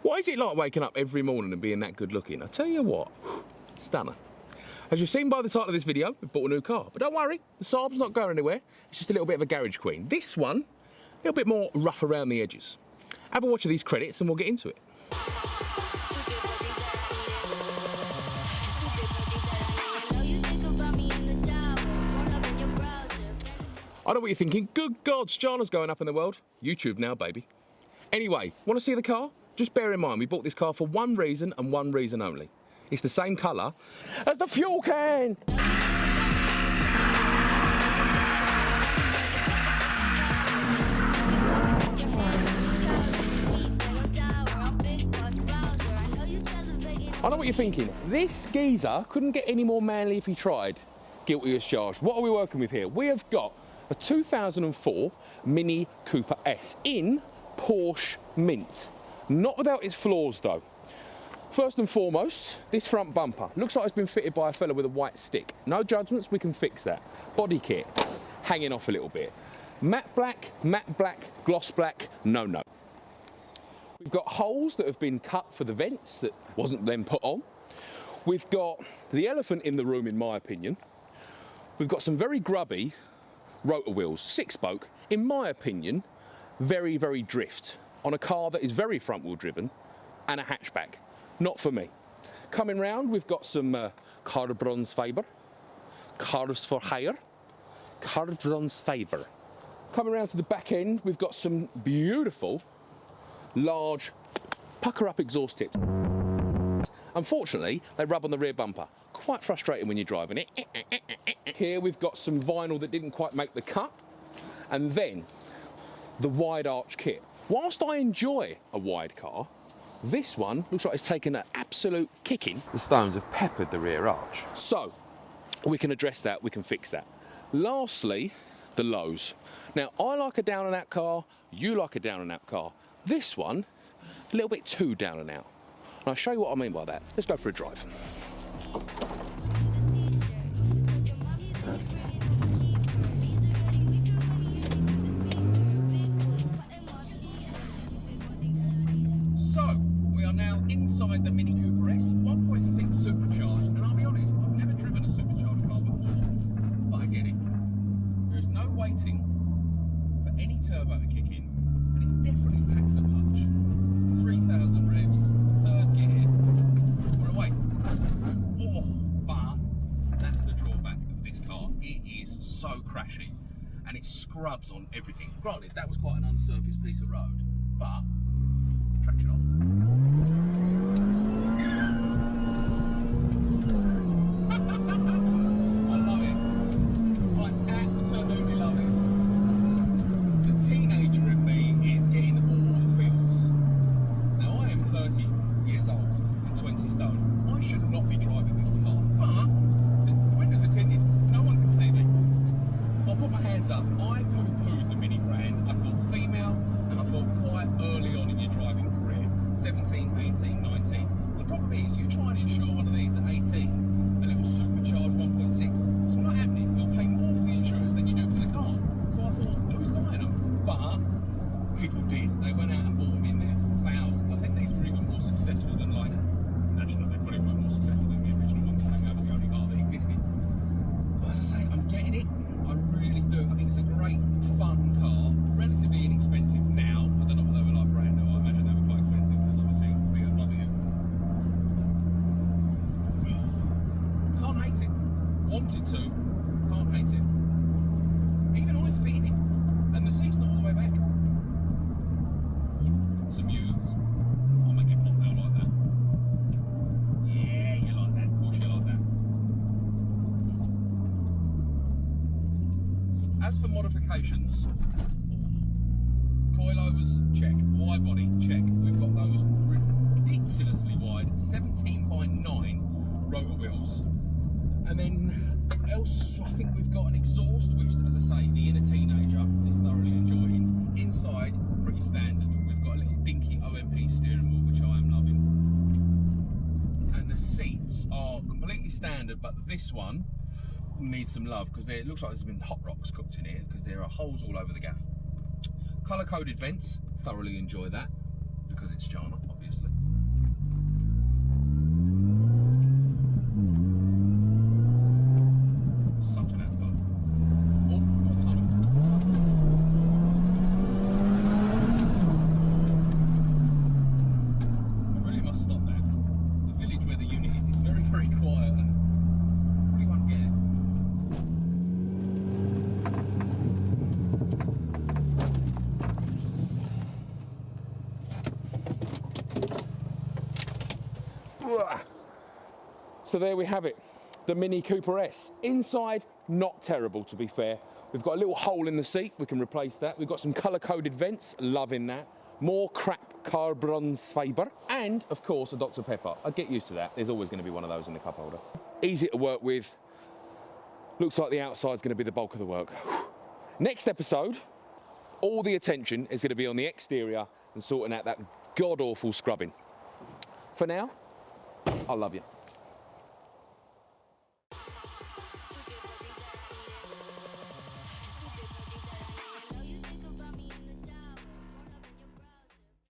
What is it like waking up every morning and being that good looking? I tell you what, stunner. As you've seen by the title of this video, we've bought a new car. But don't worry, the Saab's not going anywhere. It's just a little bit of a garage queen. This one, a little bit more rough around the edges. Have a watch of these credits and we'll get into it. I know what you're thinking. Good God, STJARNAGLOSS going up in the world. YouTube now, baby. Anyway, want to see the car? Just bear in mind, we bought this car for one reason and one reason only. It's the same colour as the fuel can. I know what you're thinking. This geezer couldn't get any more manly if he tried. Guilty as charged. What are we working with here? We have got a 2004 Mini Cooper S in Porsche Mint. Not without its flaws though. First and foremost, this front bumper. Looks like it's been fitted by a fella with a white stick. No judgments, we can fix that. Body kit, hanging off a little bit. Matte black, gloss black, no. We've got holes that have been cut for the vents that wasn't then put on. We've got the elephant in the room, in my opinion. We've got some very grubby rotor wheels, 6-spoke, in my opinion, very, very drift on a car that is very front-wheel driven and a hatchback. Not for me. Coming round, we've got some Carbonsfiber, cars for hire, Carbonsfiber. Coming round to the back end, we've got some beautiful, large, pucker-up exhaust tips. Unfortunately, they rub on the rear bumper. Quite frustrating when you're driving it. Here we've got some vinyl that didn't quite make the cut. And then, the wide arch kit. Whilst I enjoy a wide car, this one looks like it's taken an absolute kicking. The stones have peppered the rear arch. So, we can address that, we can fix that. Lastly, the lows. Now, I like a down and out car, you like a down and out car. This one, a little bit too down and out. And I'll show you what I mean by that. Let's go for a drive. So, we are now inside the Mini Cooper S, 1.6 supercharged, and I'll be honest, I've never driven a supercharged car before, but I get it. There's no waiting for any turbo to kick in, and it definitely packs a punch. 3,000 revs, third gear, we're away. Oh, but that's the drawback of this car. It is so crashy, and it scrubs on everything. Granted, that was quite an unsurfaced piece of road, but traction off. I love it. I absolutely love it. The teenager in me is getting all the feels. Now I am 30 years old and 20 stone. I should not be driving this car, but the windows are tinted. No one can see me. I'll put my hands up. I poo-pooed the Mini brand. I thought female, and I thought quite early on in your driving career, 17, 18, 19. The problem is you try and insure one of these at 18, a little supercharged 1.6. It's not happening. You'll pay more for the insurance than you do for the car. So I thought, who's buying them? But people did. They went out and bought them in their thousands. I think these were even more successful than like National. They probably were more successful than the original one because that was the only car that existed. But as I say, I'm getting it. I really do. I think it's a great, fun car. Relatively inexpensive now. I don't know what they were like brand new. I imagine they were quite expensive because obviously BMW. Can't hate it. Wanted to. Can't hate it. Even I fit in it. And the seat's not all the way back. Some youths. I'll make it pop now like that. Yeah, you like that. Of course you like that. As for modifications, coilovers, check. Wide body, check. We've got those ridiculously wide 17 by 9 rotor wheels. And then else, I think we've got an exhaust, which, as I say, the inner teenager is thoroughly enjoying. Inside, pretty standard. We've got a little dinky OMP steering wheel, which I am loving. And the seats are completely standard, but this one needs some love because it looks like there's been hot rocks cooked in here because there are holes all over the gaff. Colour-coded vents, thoroughly enjoy that. The because it's Stjarna, obviously. Such an asphalt. Oh, got a tunnel. I really must stop there. The village where the unit is very, very quiet and really won't get it. So there we have it, the Mini Cooper S. Inside, not terrible to be fair. We've got a little hole in the seat, we can replace that. We've got some colour-coded vents, loving that. More crap carbon-fibre, and of course a Dr. Pepper. I get used to that, there's always going to be one of those in the cup holder. Easy to work with, looks like the outside's going to be the bulk of the work. Next episode, all the attention is going to be on the exterior and sorting out that god-awful scrubbing. For now, I love you.